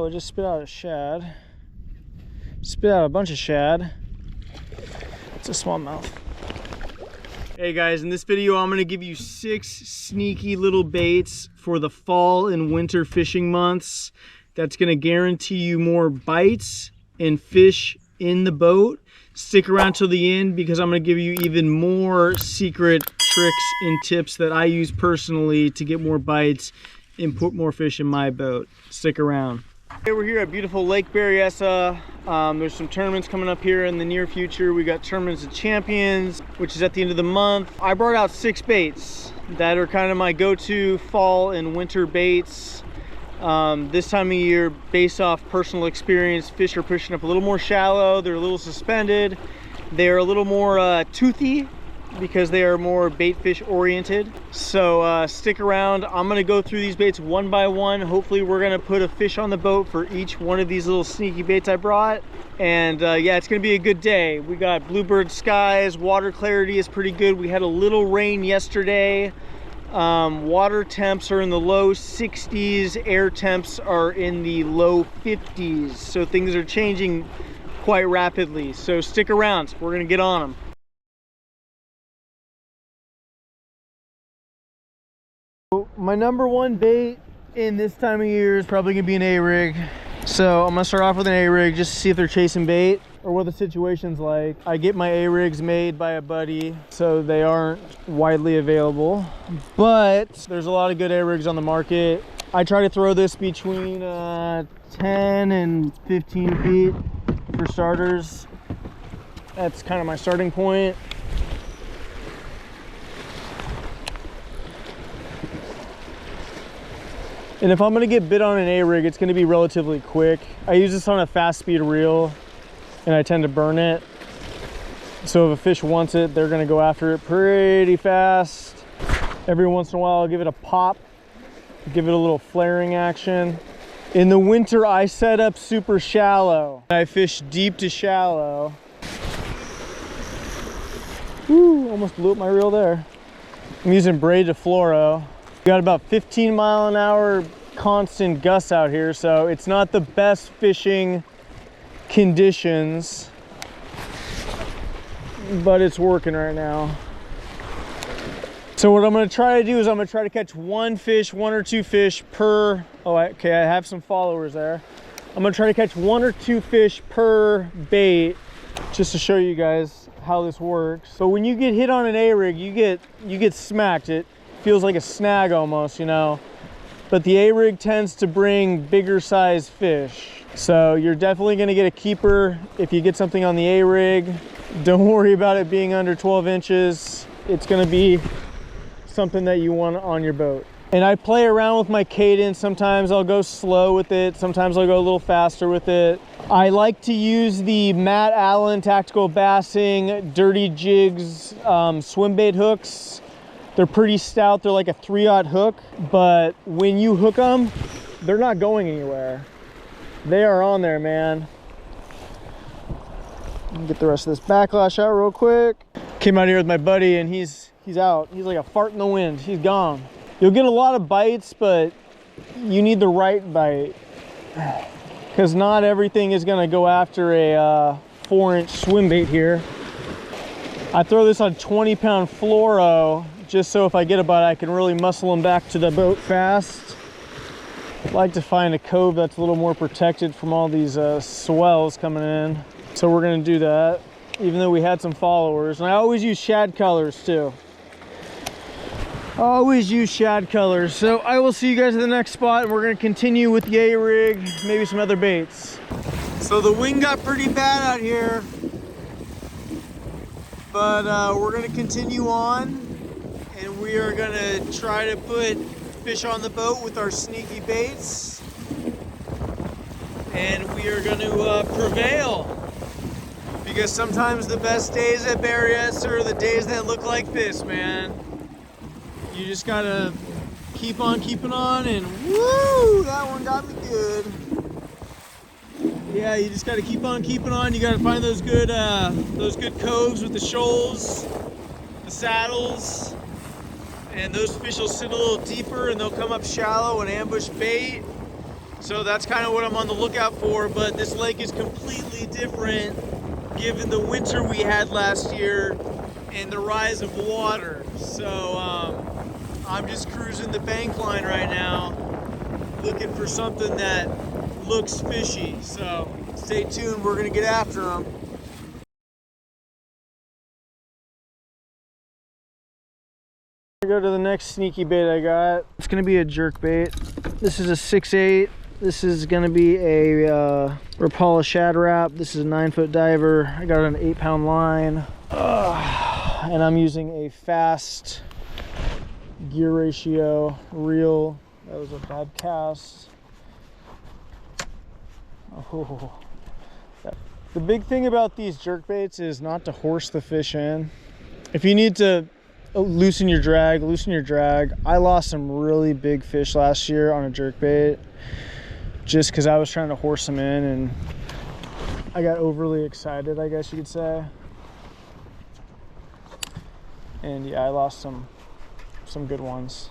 I just spit out a shad. Spit out a bunch of shad. It's a smallmouth. Hey guys, in this video I'm gonna give you 6 sneaky little baits for the fall and winter fishing months. That's gonna guarantee you more bites and fish in the boat. Stick around till the end because I'm gonna give you even more secret tricks and tips that I use personally to get more bites and put more fish in my boat. Stick around. Okay, we're here at beautiful Lake Berryessa. There's some tournaments coming up here in the near future. We got Tournaments of Champions, which is at the end of the month. I brought out 6 baits that are kind of my go-to fall and winter baits. This time of year, based off personal experience, fish are pushing up a little more shallow. They're a little suspended. They're a little more toothy because they are more bait fish oriented. So stick around. I'm gonna go through these baits one by one. Hopefully we're gonna put a fish on the boat for each one of these little sneaky baits I brought. And yeah, it's gonna be a good day. We got bluebird skies. Water clarity is pretty good. We had a little rain yesterday. Water temps are in the low 60s, air temps are in the low 50s, so things are changing quite rapidly. So stick around, we're gonna get on them. My number one bait in this time of year is probably gonna be an A-rig. So I'm gonna start off with an A-rig just to see if they're chasing bait or what the situation's like. I get my A-rigs made by a buddy, so they aren't widely available, but there's a lot of good A-rigs on the market. I try to throw this between 10 and 15 feet for starters. That's kind of my starting point. And if I'm gonna get bit on an A-rig, it's gonna be relatively quick. I use this on a fast speed reel and I tend to burn it. So if a fish wants it, they're gonna go after it pretty fast. Every once in a while, I'll give it a pop, give it a little flaring action. In the winter, I set up super shallow. I fish deep to shallow. Woo, almost blew up my reel there. I'm using braid to fluoro. Got about 15-mile-an-hour constant gusts out here, so it's not the best fishing conditions, but it's working right now. So what I'm going to try to do is I'm going to try to catch one or two fish per, okay, I have some followers there. I'm going to try to catch 1 or 2 fish per bait just to show you guys how this works. So when you get hit on an A-rig, you get smacked. It feels like a snag almost, you know, but the A-rig tends to bring bigger size fish. So you're definitely going to get a keeper if you get something on the A-rig. Don't worry about it being under 12 inches. It's going to be something that you want on your boat. And I play around with my cadence. Sometimes I'll go slow with it. Sometimes I'll go a little faster with it. I like to use the Matt Allen Tactical Bassing Dirty Jigs swim bait hooks. They're pretty stout. They're like a 3/0 hook, but when you hook them, they're not going anywhere. They are on there, man. Let me get the rest of this backlash out real quick. Came out here with my buddy and he's out. He's like a fart in the wind. He's gone. You'll get a lot of bites, but you need the right bite because not everything is gonna go after a 4-inch swim bait here. I throw this on 20-pound fluoro just so if I get a bite, I can really muscle them back to the boat fast. I like to find a cove that's a little more protected from all these swells coming in. So we're gonna do that, even though we had some followers. And I always use shad colors too. Always use shad colors. So I will see you guys at the next spot and we're gonna continue with the A-rig, maybe some other baits. So the wind got pretty bad out here, but we're gonna continue on. And we are gonna try to put fish on the boat with our sneaky baits. And we are gonna prevail. Because sometimes the best days at Berryessa are the days that look like this, man. You just gotta keep on keeping on and woo, that one got me good. Yeah, you just gotta keep on keeping on. You gotta find those good coves with the shoals, the saddles. And those fish will sit a little deeper and they'll come up shallow and ambush bait. So that's kind of what I'm on the lookout for, but this lake is completely different given the winter we had last year and the rise of water. So I'm just cruising the bank line right now, looking for something that looks fishy. So stay tuned, we're gonna get after them. Go to the next sneaky bait I got. It's gonna be a jerk bait. This is a 6/8. This is gonna be a Rapala shad wrap. This is a 9-foot diver. I got an 8-pound line. And I'm using a fast gear ratio reel. That was a bad cast. Oh. The big thing about these jerk baits is not to horse the fish in. If you need to loosen your drag, loosen your drag. I lost some really big fish last year on a jerk bait just because I was trying to horse them in and I got overly excited, I guess you could say. And yeah, I lost some good ones.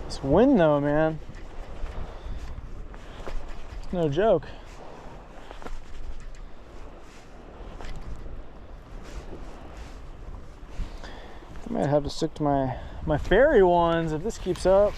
This wind though, man, it's no joke. I might have to stick to my ferry ones if this keeps up.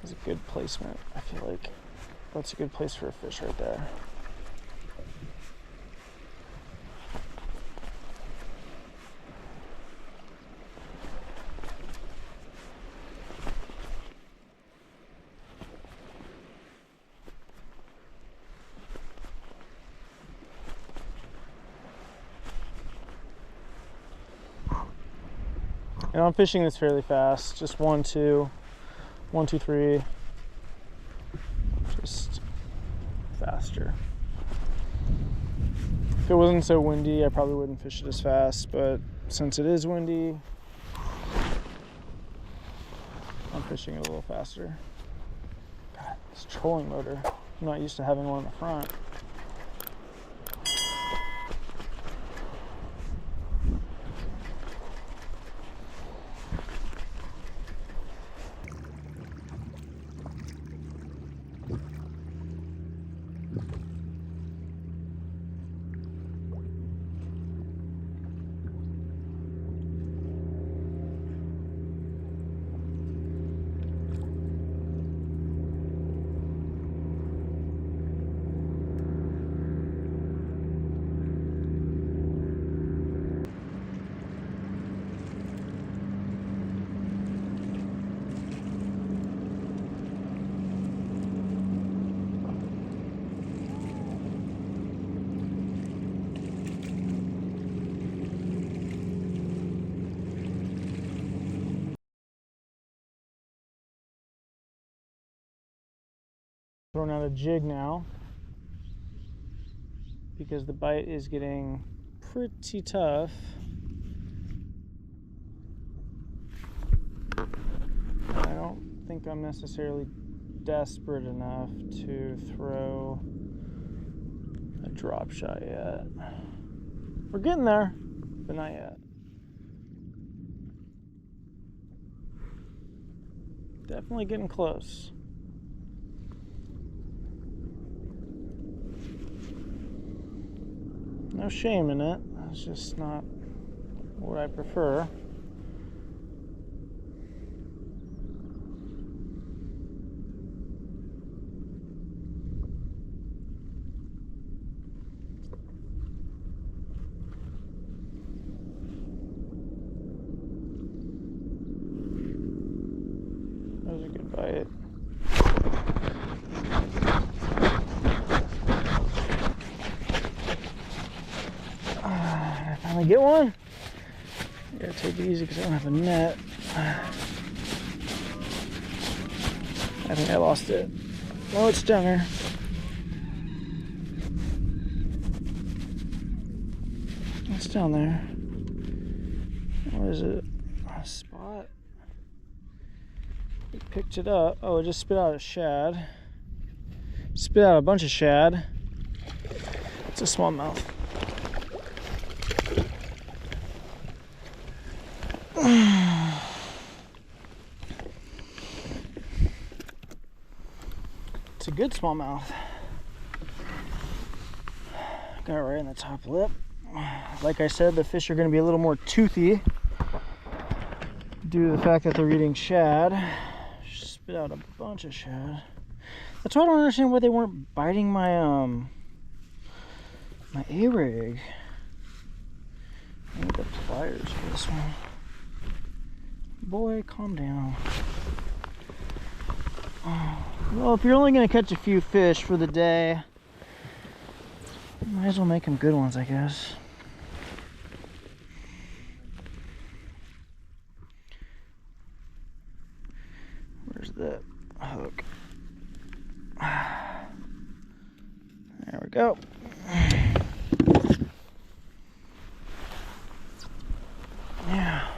That's a good placement. I feel like that's a good place for a fish right there. And I'm fishing this fairly fast, just 1, 2, 1, 2, 3, just faster. If it wasn't so windy, I probably wouldn't fish it as fast, but since it is windy, I'm fishing it a little faster. God, this trolling motor, I'm not used to having one in the front. Throwing out a jig now because the bite is getting pretty tough. I don't think I'm necessarily desperate enough to throw a drop shot yet. We're getting there, but not yet. Definitely getting close. No shame in it, it's just not what I prefer. That was a good bite. Finally get one. I gotta take it easy because I don't have a net. I think I lost it. Oh, it's down there. It's down there. What is it? A spot? It picked it up. Oh, it just spit out a shad. Spit out a bunch of shad. It's a smallmouth. It's a good smallmouth. Got it right in the top lip. Like I said, the fish are going to be a little more toothy due to the fact that they're eating shad. Spit out a bunch of shad. That's why I don't understand why they weren't biting my my A-rig. I need the pliers for this one. Boy, calm down. Oh. Well, if you're only going to catch a few fish for the day, might as well make them good ones, I guess. Where's the hook? There we go. Yeah.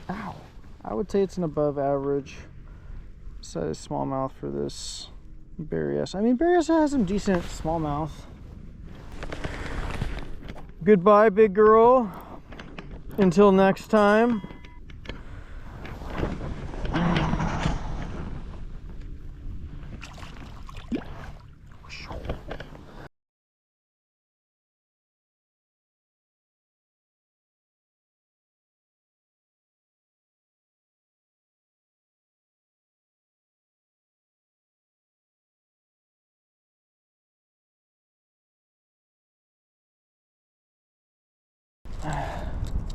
Ow. I would say it's an above average size smallmouth for this Berryessa. I mean, Berryessa has some decent smallmouth. Goodbye, big girl. Until next time.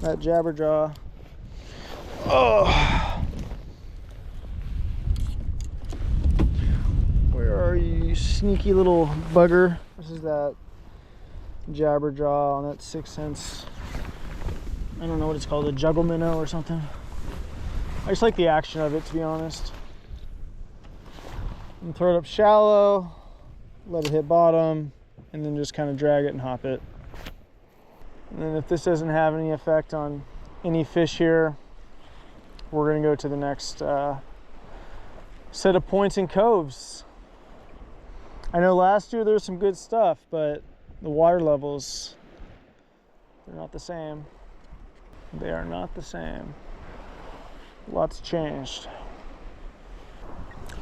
That jabberjaw. Oh, where are you, sneaky little bugger? This is that jabberjaw on that 6 cents. I don't know what it's called, a juggle minnow or something. I just like the action of it, to be honest. And throw it up shallow, let it hit bottom, and then just kind of drag it and hop it. And then if this doesn't have any effect on any fish here, we're going to go to the next set of points and coves. I know last year there was some good stuff, but the water levels, they're not the same. They are not the same. Lots changed.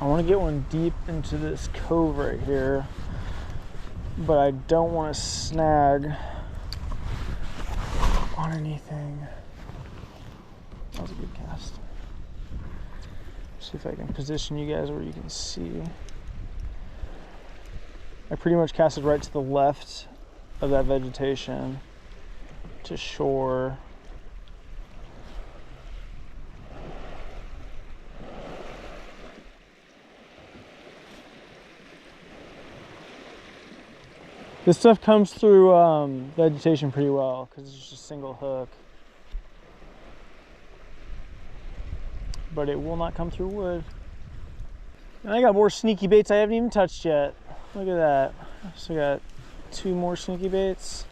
I want to get one deep into this cove right here, but I don't want to snag on anything. That was a good cast. See if I can position you guys where you can see. I pretty much casted right to the left of that vegetation to shore. This stuff comes through vegetation pretty well because it's just a single hook. But it will not come through wood. And I got more sneaky baits I haven't even touched yet. Look at that. So I got 2 more sneaky baits.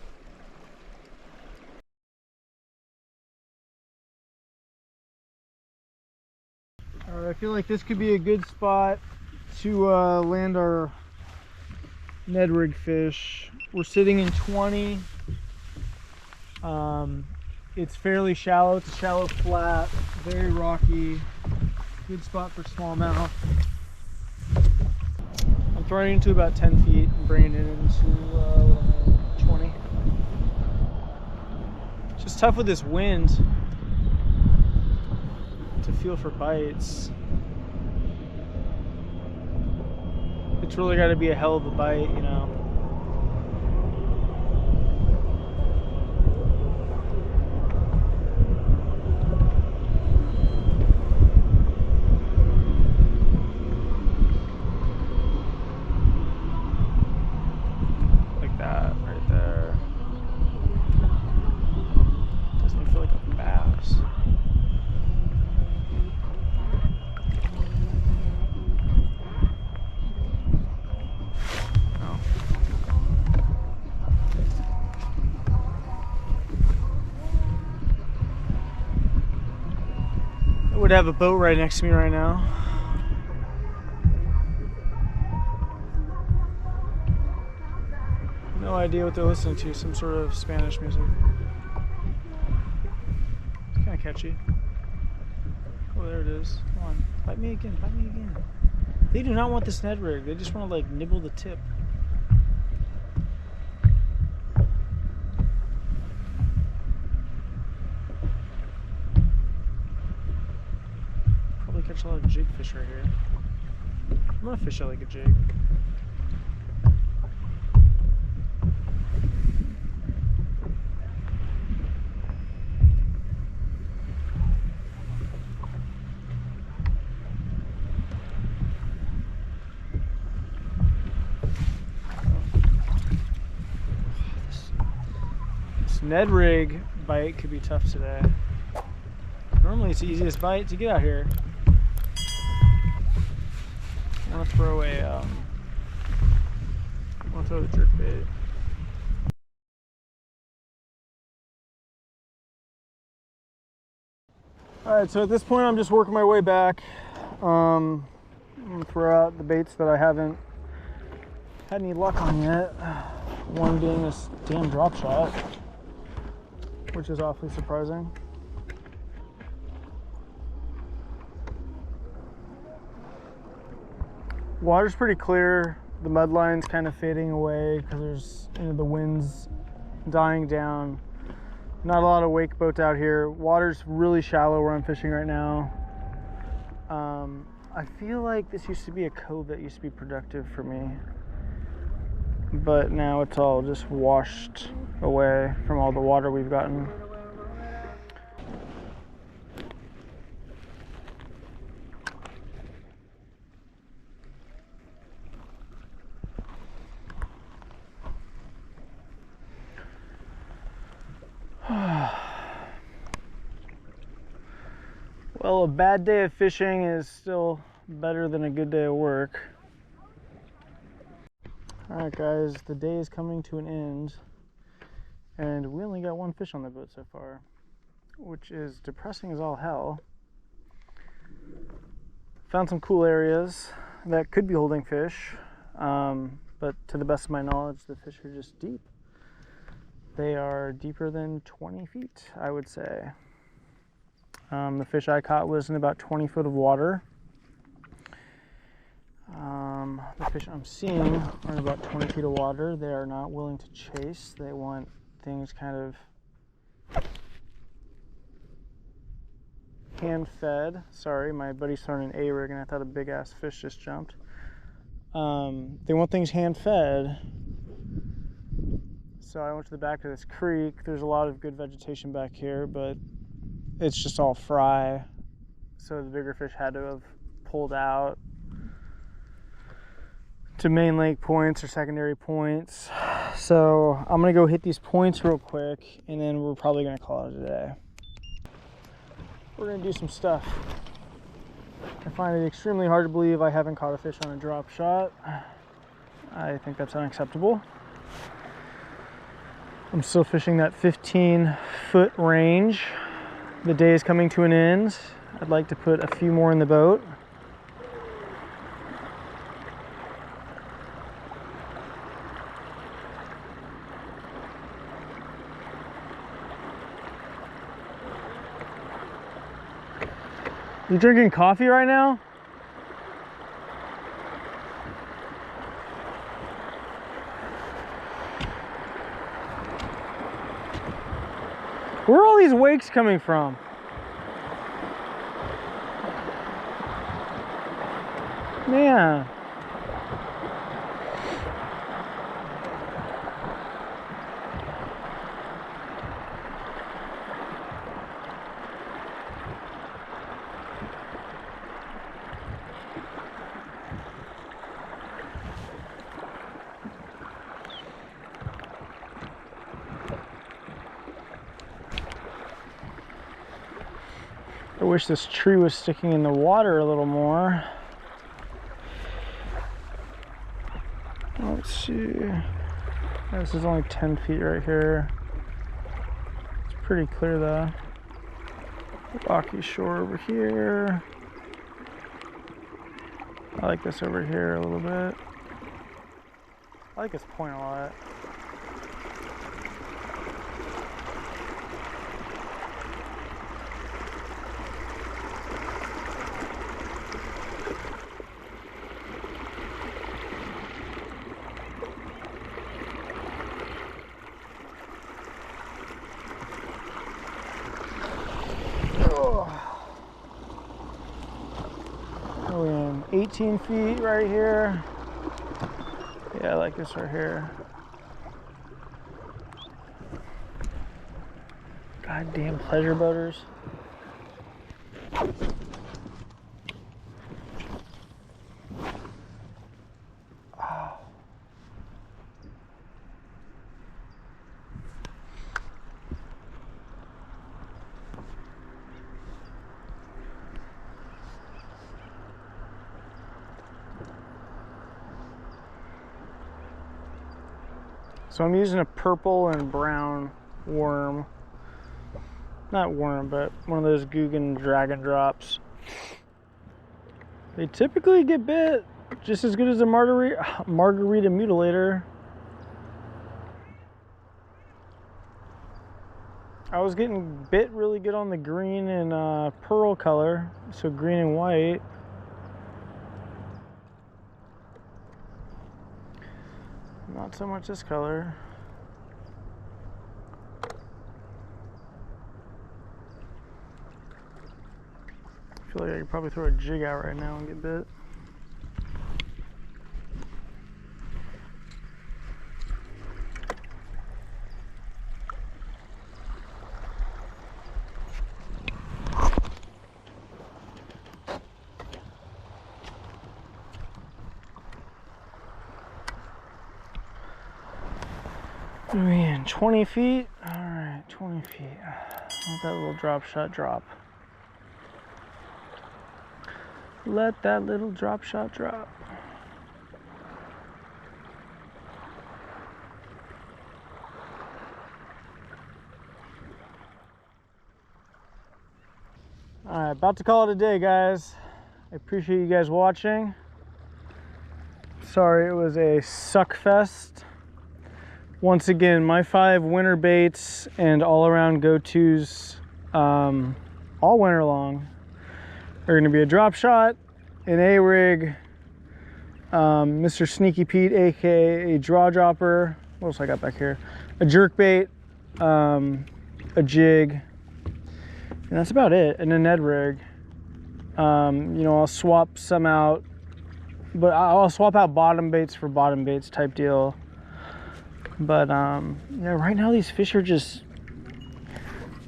All right, I feel like this could be a good spot to land our Ned rig fish. We're sitting in 20. It's fairly shallow. It's a shallow flat, very rocky. Good spot for smallmouth. I'm throwing it into about 10 feet and bringing it into 20. It's just tough with this wind to feel for bites. It's really got to be a hell of a bite, you know. Like that, right there. Doesn't even feel like a bass. would have a boat right next to me right now. No idea what they're listening to, some sort of Spanish music. It's kind of catchy. Oh, there it is. Come on, bite me again, bite me again. They do not want this Ned rig, they just want to like nibble the tip. Probably catch a lot of jig fish right here. I'm gonna fish out like a jig. Ned rig bite could be tough today. Normally it's the easiest bite to get out here. I want to throw the jerk bait. Alright, so at this point I'm just working my way back. I'm gonna throw out the baits that I haven't had any luck on yet. One being this damn drop shot, which is awfully surprising. Water's pretty clear. The mud line's kind of fading away because there's, the wind's dying down. Not a lot of wake boats out here. Water's really shallow where I'm fishing right now. I feel like this used to be a cove that used to be productive for me, but now it's all just washed away from all the water we've gotten. Well, a bad day of fishing is still better than a good day of work. Alright guys, the day is coming to an end, and we only got one fish on the boat so far, which is depressing as all hell. Found some cool areas that could be holding fish, but to the best of my knowledge, the fish are just deep. They are deeper than 20 feet, I would say. The fish I caught was in about 20 foot of water. The fish I'm seeing are in about 20 feet of water. They are not willing to chase. They want things kind of hand fed. Sorry, my buddy's throwing an A-rig and I thought a big ass fish just jumped. They want things hand fed. So I went to the back of this creek. There's a lot of good vegetation back here, but it's just all fry. So the bigger fish had to have pulled out to main lake points or secondary points. So I'm gonna go hit these points real quick and then we're probably gonna call it a day. We're gonna do some stuff. I find it extremely hard to believe I haven't caught a fish on a drop shot. I think that's unacceptable. I'm still fishing that 15-foot range. The day is coming to an end. I'd like to put a few more in the boat. You drinking coffee right now? Where are all these wakes coming from? Man. I wish this tree was sticking in the water a little more. Let's see. This is only 10 feet right here. It's pretty clear though. Rocky shore over here. I like this over here a little bit. I like this point a lot. We're in 18 feet right here. Yeah, I like this right here. Goddamn pleasure boaters. Oh. So I'm using a purple and brown worm. Not worm, but one of those Guggen dragon drops. They typically get bit just as good as a margarita mutilator. I was getting bit really good on the green and pearl color, so green and white. Not so much this color. I feel like I could probably throw a jig out right now and get bit. Man, 20 feet? All right, 20 feet. Let that little drop shot drop. Let that little drop shot drop. All right, about to call it a day, guys. I appreciate you guys watching. Sorry it was a suck fest. Once again, my 5 winter baits and all-around go-tos all winter long are going to be a drop shot, an A-rig, Mr. Sneaky Pete, aka a draw dropper. What else I got back here? A jerk bait, a jig, and that's about it. And a Ned rig. You know, I'll swap some out, but I'll swap out bottom baits for bottom baits type deal. But you know, right now these fish are just,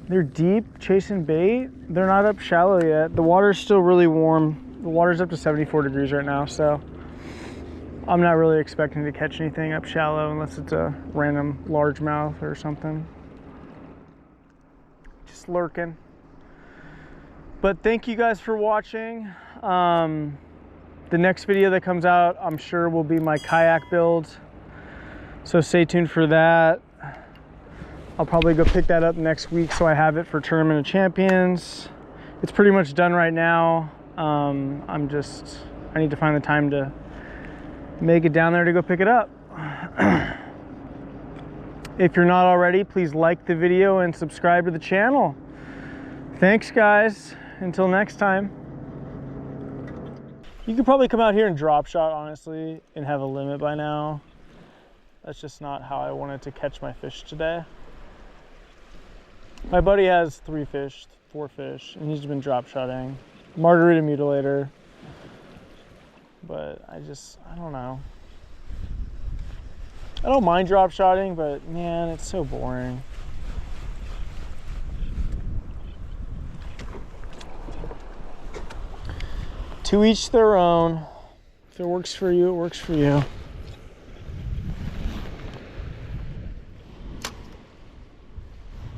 they're deep chasing bait. They're not up shallow yet. The water's still really warm. The water's up to 74 degrees right now, so I'm not really expecting to catch anything up shallow unless it's a random largemouth or something. Just lurking. But thank you guys for watching. The next video that comes out, I'm sure, will be my kayak build. So stay tuned for that. I'll probably go pick that up next week so I have it for Tournament of Champions. It's pretty much done right now. I need to find the time to make it down there to go pick it up. If you're not already, please like the video and subscribe to the channel. Thanks, guys. Until next time. You could probably come out here and drop shot, honestly, and have a limit by now. That's just not how I wanted to catch my fish today. My buddy has 4 fish, and he's been drop shotting. Margarita mutilator. But I don't know. I don't mind drop shotting, but man, it's so boring. To each their own. If it works for you, it works for you.